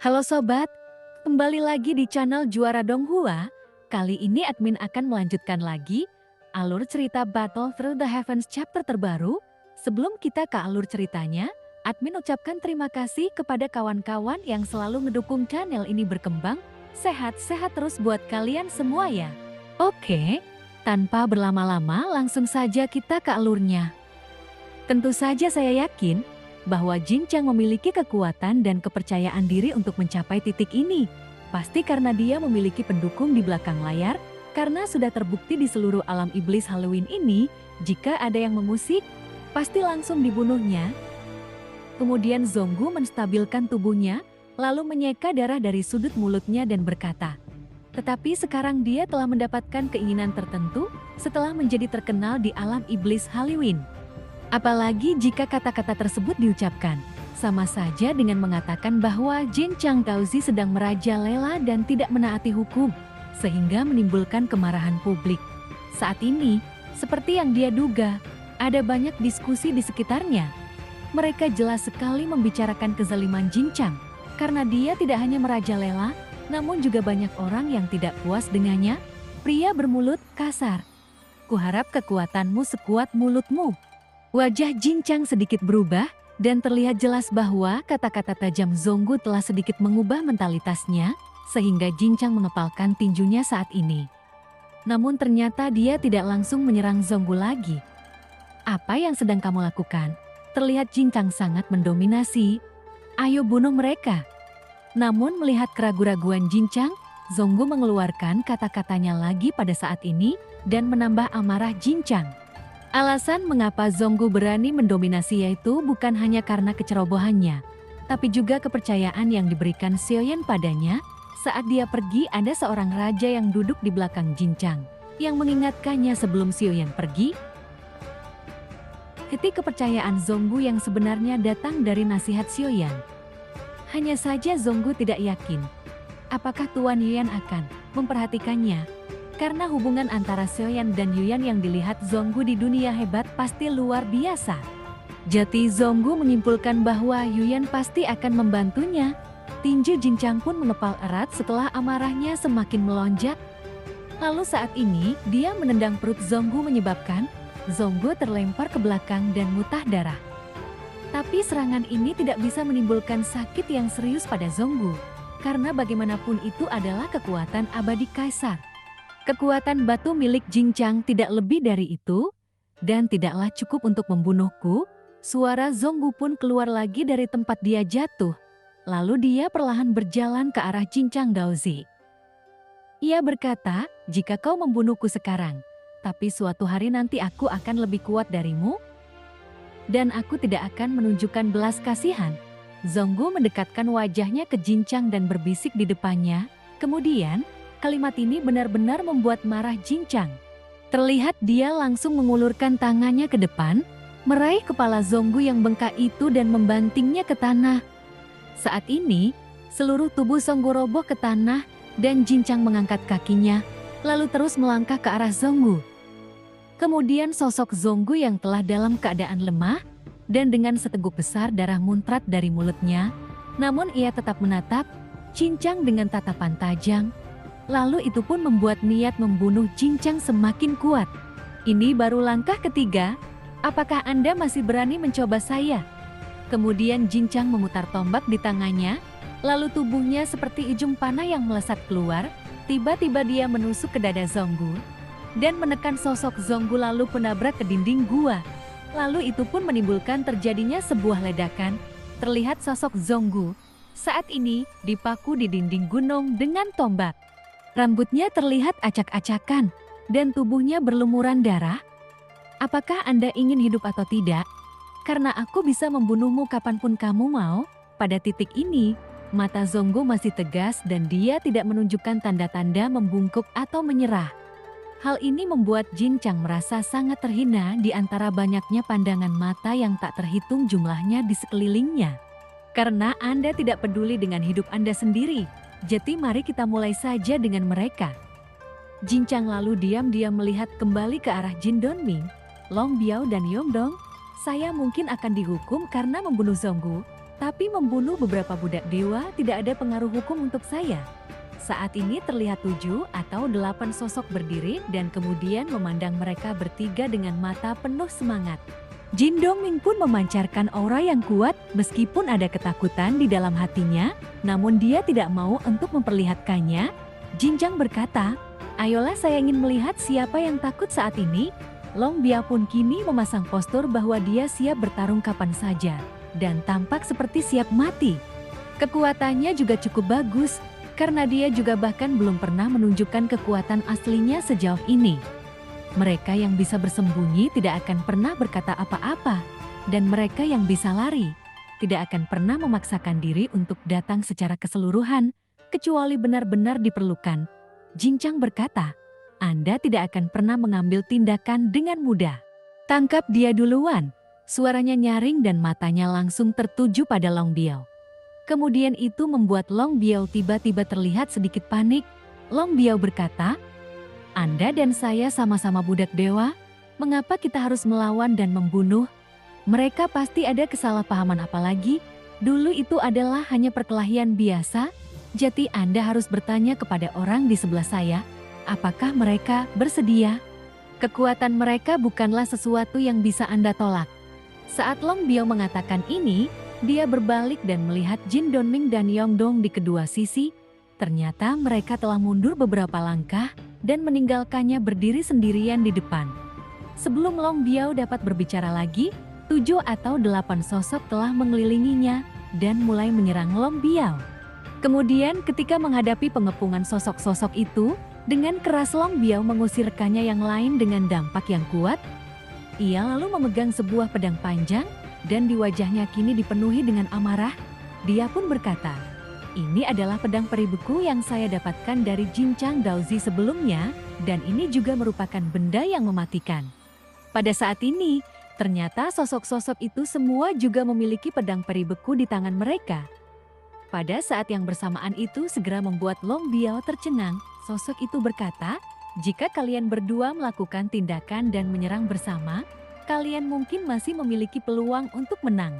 Halo sobat, kembali lagi di channel Juara Donghua. Kali ini admin akan melanjutkan lagi alur cerita Battle Through the Heavens chapter terbaru. Sebelum kita ke alur ceritanya, admin ucapkan terima kasih kepada kawan-kawan yang selalu ngedukung channel ini berkembang. Sehat-sehat terus buat kalian semua ya. Oke, tanpa berlama-lama langsung saja kita ke alurnya. Tentu saja saya yakin bahwa Jin Chang memiliki kekuatan dan kepercayaan diri untuk mencapai titik ini. Pasti karena dia memiliki pendukung di belakang layar, karena sudah terbukti di seluruh alam iblis Halloween ini, jika ada yang mengusik, pasti langsung dibunuhnya. Kemudian Zonggu menstabilkan tubuhnya, lalu menyeka darah dari sudut mulutnya dan berkata, tetapi sekarang dia telah mendapatkan keinginan tertentu setelah menjadi terkenal di alam iblis Halloween. Apalagi jika kata-kata tersebut diucapkan, sama saja dengan mengatakan bahwa Jin Chang Gaozi sedang merajalela dan tidak menaati hukum, sehingga menimbulkan kemarahan publik. Saat ini, seperti yang dia duga, ada banyak diskusi di sekitarnya. Mereka jelas sekali membicarakan kezaliman Jin Chang, karena dia tidak hanya merajalela, namun juga banyak orang yang tidak puas dengannya. Pria bermulut kasar. Kuharap kekuatanmu sekuat mulutmu. Wajah Jin Chang sedikit berubah, dan terlihat jelas bahwa kata-kata tajam Zonggu telah sedikit mengubah mentalitasnya, sehingga Jin Chang mengepalkan tinjunya saat ini. Namun ternyata dia tidak langsung menyerang Zonggu lagi. Apa yang sedang kamu lakukan? Terlihat Jin Chang sangat mendominasi. Ayo bunuh mereka. Namun melihat keraguan-raguan Jin Chang, Zonggu mengeluarkan kata-katanya lagi pada saat ini, dan menambah amarah Jin Chang. Alasan mengapa Zonggu berani mendominasi yaitu bukan hanya karena kecerobohannya, tapi juga kepercayaan yang diberikan Xiaoyan padanya. Saat dia pergi ada seorang raja yang duduk di belakang Jin Chang, yang mengingatkannya sebelum Xiaoyan pergi. Kepercayaan Zonggu yang sebenarnya datang dari nasihat Xiaoyan. Hanya saja Zonggu tidak yakin, apakah Tuan Yuan akan memperhatikannya. Karena hubungan antara Xiaoyan dan Yuan yang dilihat Zonggu di dunia hebat pasti luar biasa. Jadi Zonggu menyimpulkan bahwa Yuan pasti akan membantunya. Tinju Jin Chang pun mengepal erat setelah amarahnya semakin melonjak. Lalu saat ini dia menendang perut Zonggu menyebabkan Zonggu terlempar ke belakang dan muntah darah. Tapi serangan ini tidak bisa menimbulkan sakit yang serius pada Zonggu. Karena bagaimanapun itu adalah kekuatan abadi kaisar. Kekuatan batu milik Jin Chang tidak lebih dari itu, dan tidaklah cukup untuk membunuhku. Suara Zonggu pun keluar lagi dari tempat dia jatuh. Lalu dia perlahan berjalan ke arah Jin Chang Gaozi. Ia berkata, jika kau membunuhku sekarang, tapi suatu hari nanti aku akan lebih kuat darimu, dan aku tidak akan menunjukkan belas kasihan. Zonggu mendekatkan wajahnya ke Jin Chang dan berbisik di depannya, kemudian kalimat ini benar-benar membuat marah Jin Chang. Terlihat dia langsung mengulurkan tangannya ke depan, meraih kepala Zonggu yang bengkak itu dan membantingnya ke tanah. Saat ini, seluruh tubuh Zonggu roboh ke tanah dan Jin Chang mengangkat kakinya, lalu terus melangkah ke arah Zonggu. Kemudian sosok Zonggu yang telah dalam keadaan lemah, dan dengan seteguk besar darah muncrat dari mulutnya, namun ia tetap menatap Jin Chang dengan tatapan tajam. Lalu itu pun membuat niat membunuh Jin Chang semakin kuat. Ini baru langkah ketiga, apakah Anda masih berani mencoba saya? Kemudian Jin Chang memutar tombak di tangannya, lalu tubuhnya seperti ujung panah yang melesat keluar, tiba-tiba dia menusuk ke dada Zonggu, dan menekan sosok Zonggu lalu menabrak ke dinding gua. Lalu itu pun menimbulkan terjadinya sebuah ledakan, terlihat sosok Zonggu saat ini dipaku di dinding gunung dengan tombak. Rambutnya terlihat acak-acakan, dan tubuhnya berlumuran darah. Apakah Anda ingin hidup atau tidak? Karena aku bisa membunuhmu kapanpun kamu mau. Pada titik ini, mata Zonggu masih tegas dan dia tidak menunjukkan tanda-tanda membungkuk atau menyerah. Hal ini membuat Jin Chang merasa sangat terhina di antara banyaknya pandangan mata yang tak terhitung jumlahnya di sekelilingnya. Karena Anda tidak peduli dengan hidup Anda sendiri. Jadi mari kita mulai saja dengan mereka. Jin Chang lalu diam-diam melihat kembali ke arah Jin Donming, Long Biao dan Yongdong. Saya mungkin akan dihukum karena membunuh Zonggu, Tapi membunuh beberapa budak dewa tidak ada pengaruh hukum untuk saya. Saat ini terlihat 7 atau 8 sosok berdiri dan kemudian memandang mereka bertiga dengan mata penuh semangat. Jin Dongming pun memancarkan aura yang kuat meskipun ada ketakutan di dalam hatinya, namun dia tidak mau untuk memperlihatkannya. Jin Chang berkata, "Ayolah, saya ingin melihat siapa yang takut saat ini." Long Biao pun kini memasang postur bahwa dia siap bertarung kapan saja dan tampak seperti siap mati. Kekuatannya juga cukup bagus, karena dia juga bahkan belum pernah menunjukkan kekuatan aslinya sejauh ini. Mereka yang bisa bersembunyi tidak akan pernah berkata apa-apa, dan mereka yang bisa lari tidak akan pernah memaksakan diri untuk datang secara keseluruhan, kecuali benar-benar diperlukan. Jin Chang berkata, "Anda tidak akan pernah mengambil tindakan dengan mudah. Tangkap dia duluan." Suaranya nyaring dan matanya langsung tertuju pada Long Biao. Kemudian itu membuat Long Biao tiba-tiba terlihat sedikit panik. Long Biao berkata, "Anda dan saya sama-sama budak dewa, mengapa kita harus melawan dan membunuh? Mereka pasti ada kesalahpahaman apalagi, dulu itu adalah hanya perkelahian biasa, jadi Anda harus bertanya kepada orang di sebelah saya, apakah mereka bersedia? Kekuatan mereka bukanlah sesuatu yang bisa Anda tolak." Saat Long Biao mengatakan ini, dia berbalik dan melihat Jin Dongming dan Yongdong di kedua sisi. Ternyata mereka telah mundur beberapa langkah dan meninggalkannya berdiri sendirian di depan. Sebelum Long Biao dapat berbicara lagi, 7 atau 8 sosok telah mengelilinginya dan mulai menyerang Long Biao. Kemudian ketika menghadapi pengepungan sosok-sosok itu, dengan keras Long Biao mengusirkannya yang lain dengan dampak yang kuat. Ia lalu memegang sebuah pedang panjang, dan di wajahnya kini dipenuhi dengan amarah. Dia pun berkata, "Ini adalah pedang peribuku yang saya dapatkan dari Jin Chang Daozi sebelumnya, dan ini juga merupakan benda yang mematikan." Pada saat ini, ternyata sosok-sosok itu semua juga memiliki pedang peribuku di tangan mereka. Pada saat yang bersamaan itu segera membuat Long Biao tercengang. Sosok itu berkata, "Jika kalian berdua melakukan tindakan dan menyerang bersama, kalian mungkin masih memiliki peluang untuk menang."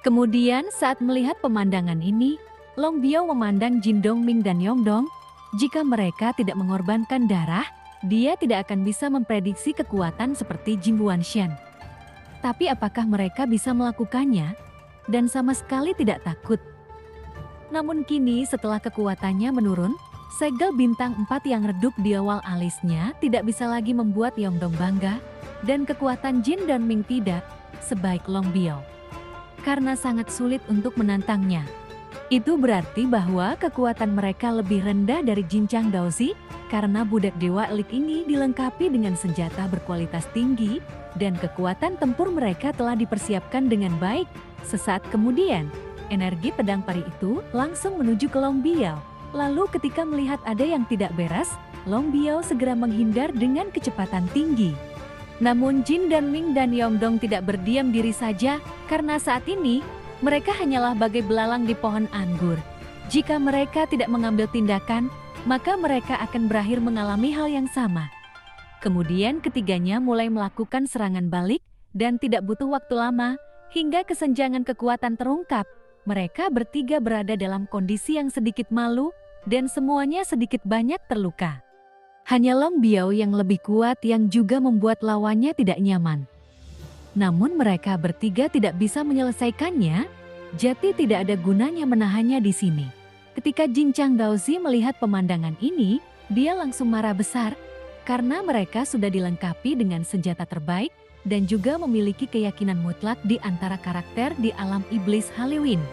Kemudian saat melihat pemandangan ini, Long Biao memandang Jin Dongming dan Yongdong. Jika mereka tidak mengorbankan darah, dia tidak akan bisa memprediksi kekuatan seperti Jin Guanshan. Tapi apakah mereka bisa melakukannya? Dan sama sekali tidak takut. Namun kini setelah kekuatannya menurun, segel bintang 4 yang redup di awal alisnya tidak bisa lagi membuat Yongdong bangga, dan kekuatan Jin Dongming tidak sebaik Long Biao. Karena sangat sulit untuk menantangnya. Itu berarti bahwa kekuatan mereka lebih rendah dari Jin Chang Daozi, karena budak dewa elit ini dilengkapi dengan senjata berkualitas tinggi, dan kekuatan tempur mereka telah dipersiapkan dengan baik. Sesaat kemudian, energi pedang pari itu langsung menuju ke Long Biao. Lalu ketika melihat ada yang tidak beres, Long Biao segera menghindar dengan kecepatan tinggi. Namun Jin Dongming dan Yongdong tidak berdiam diri saja, karena saat ini mereka hanyalah bagai belalang di pohon anggur. Jika mereka tidak mengambil tindakan, maka mereka akan berakhir mengalami hal yang sama. Kemudian ketiganya mulai melakukan serangan balik, dan tidak butuh waktu lama, hingga kesenjangan kekuatan terungkap. Mereka bertiga berada dalam kondisi yang sedikit malu, dan semuanya sedikit banyak terluka. Hanya Long Biao yang lebih kuat yang juga membuat lawannya tidak nyaman. Namun mereka bertiga tidak bisa menyelesaikannya, jadi tidak ada gunanya menahannya di sini. Ketika Jin Chang Daozi melihat pemandangan ini, dia langsung marah besar, karena mereka sudah dilengkapi dengan senjata terbaik, dan juga memiliki keyakinan mutlak di antara karakter di alam iblis Halloween.